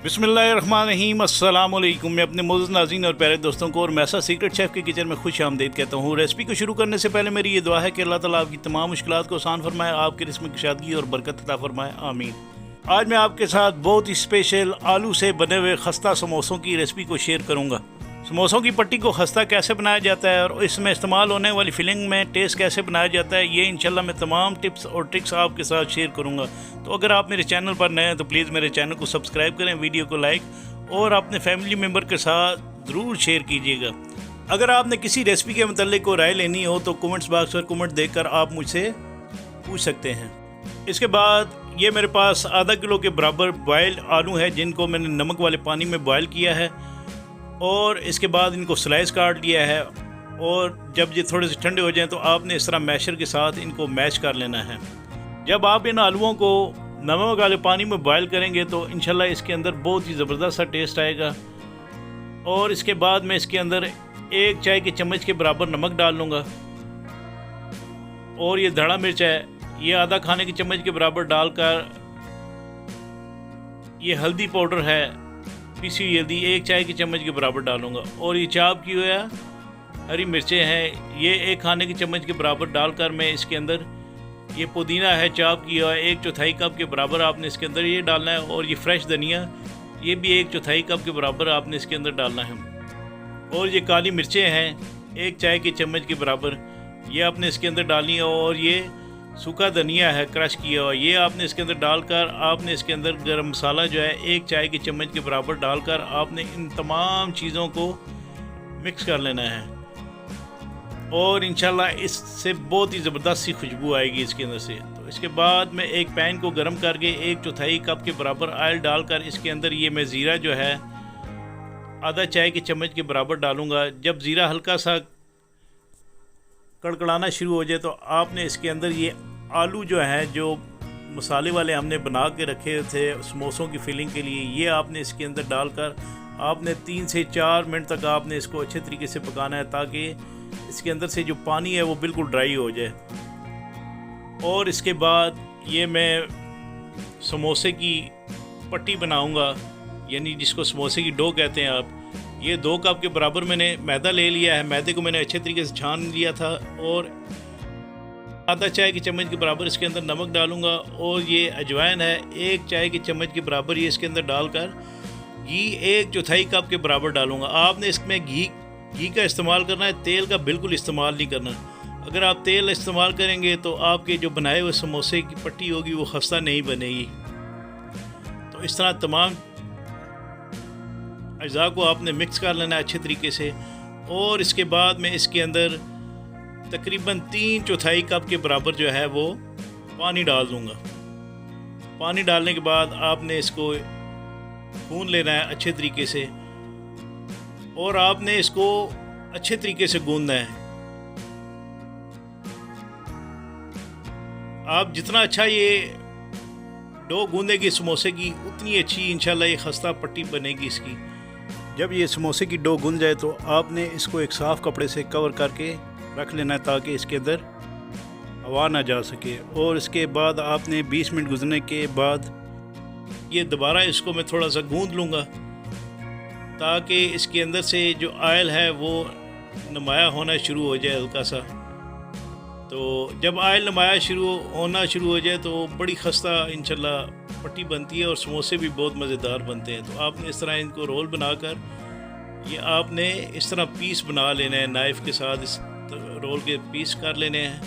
बिस्मिल्लाहिर्रहमानिर्रहीम, अस्सलाम वालेकुम। मैं अपने मोअज़्ज़ज़ नाज़रीन और प्यारे दोस्तों को और मैसा सीक्रेट शेफ़ के किचन में खुश आमदीद कहता हूँ। रेसिपी को शुरू करने से पहले मेरी ये दुआ है कि अल्लाह ताला आपकी तमाम मुश्किलात को आसान फरमाए, आपके रिज़्क़ में कुशादगी और बरकत अता फरमाए, आमीन। आज मैं आपके साथ बहुत ही स्पेशल आलू से बने हुए खस्ता समोसों की रेसिपी को शेयर करूँगा। समोसों की पट्टी को खस्ता कैसे बनाया जाता है और इसमें इस्तेमाल होने वाली फिलिंग में टेस्ट कैसे बनाया जाता है, ये इंशाल्लाह मैं तमाम टिप्स और ट्रिक्स आपके साथ शेयर करूंगा। तो अगर आप मेरे चैनल पर नए हैं तो प्लीज़ मेरे चैनल को सब्सक्राइब करें, वीडियो को लाइक और अपने फैमिली मेम्बर के साथ ज़रूर शेयर कीजिएगा। अगर आपने किसी रेसिपी के मतलब को राय लेनी हो तो कमेंट्स बॉक्स पर कमेंट देकर आप मुझसे पूछ सकते हैं। इसके बाद ये मेरे पास आधा किलो के बराबर बॉयल्ड आलू है जिनको मैंने नमक वाले पानी में बॉयल किया है और इसके बाद इनको स्लाइस काट लिया है। और जब ये थोड़े से ठंडे हो जाएं तो आपने इस तरह मैशर के साथ इनको मैश कर लेना है। जब आप इन आलूओं को नमक वाले पानी में बॉयल करेंगे तो इंशाल्लाह इसके अंदर बहुत ही ज़बरदस्त सा टेस्ट आएगा। और इसके बाद मैं इसके अंदर 1 चाय के चम्मच के बराबर नमक डाल लूँगा और ये धड़ा मिर्च है, ये आधा खाने के चम्मच के बराबर डालकर, ये हल्दी पाउडर है पीसी हुई हल्दी 1 चाय के चम्मच के बराबर डालूँगा और ये चाप की हुआ हरी मिर्चें हैं, ये 1 खाने के चम्मच के बराबर डालकर मैं इसके अंदर, ये पुदीना है चाप किया हुआ 1/4 कप के बराबर आपने इसके अंदर ये डालना है। और ये फ्रेश धनिया ये भी 1/4 कप के बराबर आपने इसके अंदर डालना है। और ये काली मिर्चें हैं 1 चाय के चम्मच के बराबर, ये आपने इसके अंदर डालनी है। और ये सूखा धनिया है क्रश किया हुआ, ये आपने इसके अंदर डालकर आपने इसके अंदर गरम मसाला जो है 1 चाय के चम्मच के बराबर डालकर आपने इन तमाम चीज़ों को मिक्स कर लेना है। और इंशाल्लाह इससे बहुत ही ज़बरदस्त सी खुशबू आएगी इसके अंदर से। तो इसके बाद मैं एक पैन को गर्म करके 1/4 कप के बराबर ऑयल डालकर इसके अंदर ये मैं ज़ीरा जो है आधा चाय के चम्मच के बराबर डालूँगा। जब ज़ीरा हल्का सा कड़कड़ाना शुरू हो जाए तो आपने इसके अंदर ये आलू जो है जो मसाले वाले हमने बना के रखे थे समोसों की फिलिंग के लिए, ये आपने इसके अंदर डालकर आपने 3 से 4 मिनट तक आपने इसको अच्छे तरीके से पकाना है ताकि इसके अंदर से जो पानी है वो बिल्कुल ड्राई हो जाए। और इसके बाद ये मैं समोसे की पट्टी बनाऊंगा, यानी जिसको समोसे की डो कहते हैं आप। ये 2 कप के बराबर मैंने मैदा ले लिया है, मैदे को मैंने अच्छे तरीके से छान लिया था। और आधा चाय के चम्मच के बराबर इसके अंदर नमक डालूंगा और ये अजवाइन है 1 चाय के चम्मच के बराबर, ये इसके अंदर डालकर घी 1/4 कप के बराबर डालूंगा। आपने इसमें घी का इस्तेमाल करना है, तेल का बिल्कुल इस्तेमाल नहीं करना। अगर आप तेल इस्तेमाल करेंगे तो आपके जो बनाए हुए समोसे की पट्टी होगी वो खस्ता नहीं बनेगी। तो इस तरह तमाम अज़ा को आपने मिक्स कर लेना है अच्छे तरीके से। और इसके बाद मैं इसके अंदर तकरीबन 3/4 कप के बराबर जो है वो पानी डाल दूँगा। पानी डालने के बाद आपने इसको गूंद लेना है अच्छे तरीके से और आपने इसको अच्छे तरीके से गूंदना है। आप जितना अच्छा ये डो गूंदेगी समोसे की उतनी अच्छी इंशाल्लाह ये खस्ता पट्टी बनेगी इसकी। जब ये समोसे की डो गूंद जाए तो आपने इसको एक साफ़ कपड़े से कवर करके रख लेना है ताकि इसके अंदर हवा ना जा सके। और इसके बाद आपने 20 मिनट गुजरने के बाद ये दोबारा इसको मैं थोड़ा सा गूंद लूँगा ताकि इसके अंदर से जो ऑयल है वो नुमाया होना शुरू हो जाए हल्का सा। तो जब ऑयल नुमाया होना शुरू हो जाए तो बड़ी खस्ता इंशाल्लाह पट्टी बनती है और समोसे भी बहुत मज़ेदार बनते हैं। तो आपने इस तरह इनको रोल बनाकर ये आपने इस तरह पीस बना लेना है, नाइफ़ के साथ इस रोल के पीस कर लेने हैं।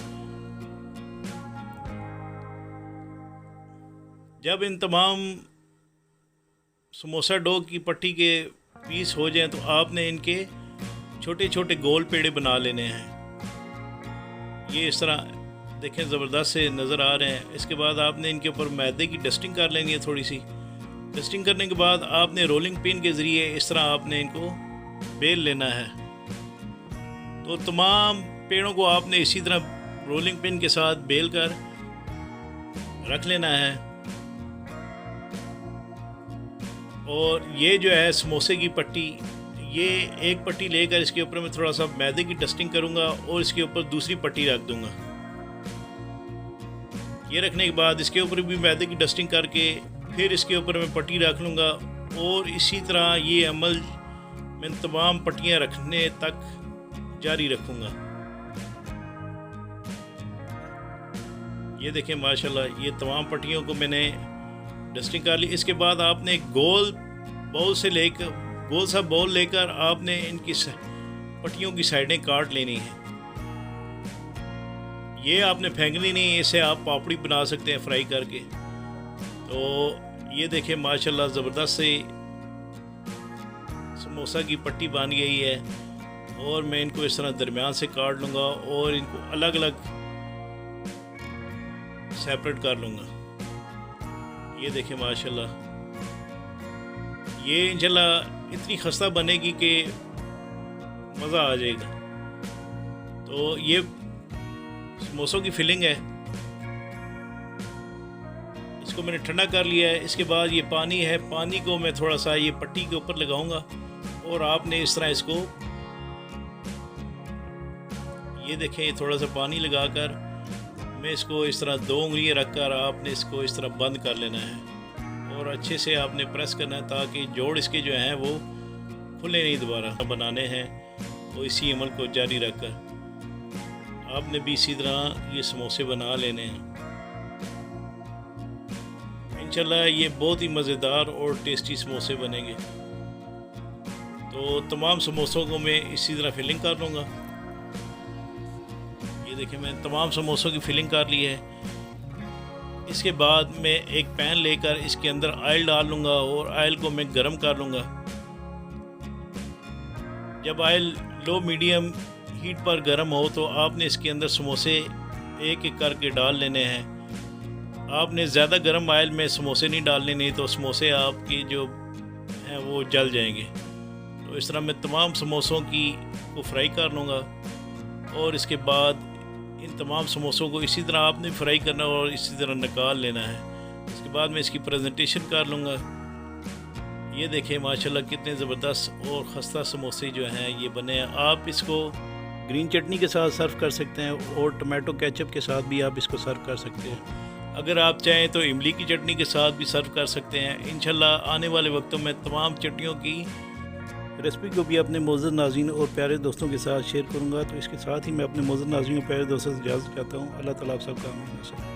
जब इन तमाम समोसा डो की पट्टी के पीस हो जाएं तो आपने इनके छोटे छोटे गोल पेड़े बना लेने हैं। ये इस तरह देखें ज़बरदस्त से नज़र आ रहे हैं। इसके बाद आपने इनके ऊपर मैदे की डस्टिंग कर लेंगे, थोड़ी सी डस्टिंग करने के बाद आपने रोलिंग पिन के ज़रिए इस तरह आपने इनको बेल लेना है। तो तमाम पेड़ों को आपने इसी तरह रोलिंग पिन के साथ बेल कर रख लेना है। और ये जो है समोसे की पट्टी, ये एक पट्टी लेकर इसके ऊपर मैं थोड़ा सा मैदे की डस्टिंग करूँगा और इसके ऊपर दूसरी पट्टी रख दूँगा। ये रखने के बाद इसके ऊपर भी मैदे की डस्टिंग करके फिर इसके ऊपर मैं पट्टी रख लूँगा और इसी तरह ये अमल मैं तमाम पट्टियाँ रखने तक जारी रखूँगा। ये देखें माशाल्लाह ये तमाम पट्टियों को मैंने डस्टिंग कर ली। इसके बाद आपने एक गोल सा बॉल लेकर आपने इनकी पट्टियों की साइडें काट लेनी है। ये आपने फेंकनी नहीं, इसे आप पापड़ी बना सकते हैं फ्राई करके। तो ये देखें माशाल्लाह ज़बरदस्त से समोसा की पट्टी बन गई है और मैं इनको इस तरह दरमियान से काट लूँगा और इनको अलग अलग सेपरेट कर लूँगा। ये देखें माशाल्लाह ये इंशाल्लाह इतनी खस्ता बनेगी कि मज़ा आ जाएगा। तो ये समोसों की फिलिंग है, इसको मैंने ठंडा कर लिया है। इसके बाद ये पानी है, पानी को मैं थोड़ा सा ये पट्टी के ऊपर लगाऊंगा और आपने इस तरह इसको ये देखें ये थोड़ा सा पानी लगाकर मैं इसको इस तरह 2 उंगलियां रखकर आपने इसको इस तरह बंद कर लेना है और अच्छे से आपने प्रेस करना है ताकि जोड़ इसके जो हैं वो खुले नहीं। दोबारा बनाने हैं तो इसी अमल को जारी रखकर आपने भी इसी तरह ये समोसे बना लेने हैं। इंशाल्लाह ये बहुत ही मज़ेदार और टेस्टी समोसे बनेंगे। तो तमाम समोसों को मैं इसी तरह फिलिंग कर लूँगा। ये देखिए मैं तमाम समोसों की फिलिंग कर ली है। इसके बाद मैं एक पैन लेकर इसके अंदर ऑयल डाल लूँगा और ऑयल को मैं गरम कर लूँगा। जब ऑयल लो मीडियम हीट पर गर्म हो तो आपने इसके अंदर समोसे एक एक करके डाल लेने हैं। आपने ज़्यादा गर्म ऑयल में समोसे नहीं डालने, नहीं तो समोसे आपकी जो हैं वो जल जाएंगे। तो इस तरह मैं तमाम समोसों को फ्राई कर लूँगा और इसके बाद इन तमाम समोसों को इसी तरह आपने फ्राई करना और इसी तरह निकाल लेना है। इसके बाद मैं इसकी प्रेजेंटेशन कर लूँगा। ये देखें माशाल्लाह कितने ज़बरदस्त और खस्ता समोसे जो हैं ये बने हैं। आप इसको ग्रीन चटनी के साथ सर्व कर सकते हैं और टमाटो केचप के साथ भी आप इसको सर्व कर सकते हैं। अगर आप चाहें तो इमली की चटनी के साथ भी सर्व कर सकते हैं। इंशाल्लाह आने वाले वक्तों में तमाम चटनियों की रेसिपी को भी अपने मौजूद नाज़रीन और प्यारे दोस्तों के साथ शेयर करूंगा। तो इसके साथ ही मैं अपने मौजूद नाज़रीन और प्यारे दोस्तों से इजाज़त चाहता हूँ। अल्लाह ताला आप सबका आमीन।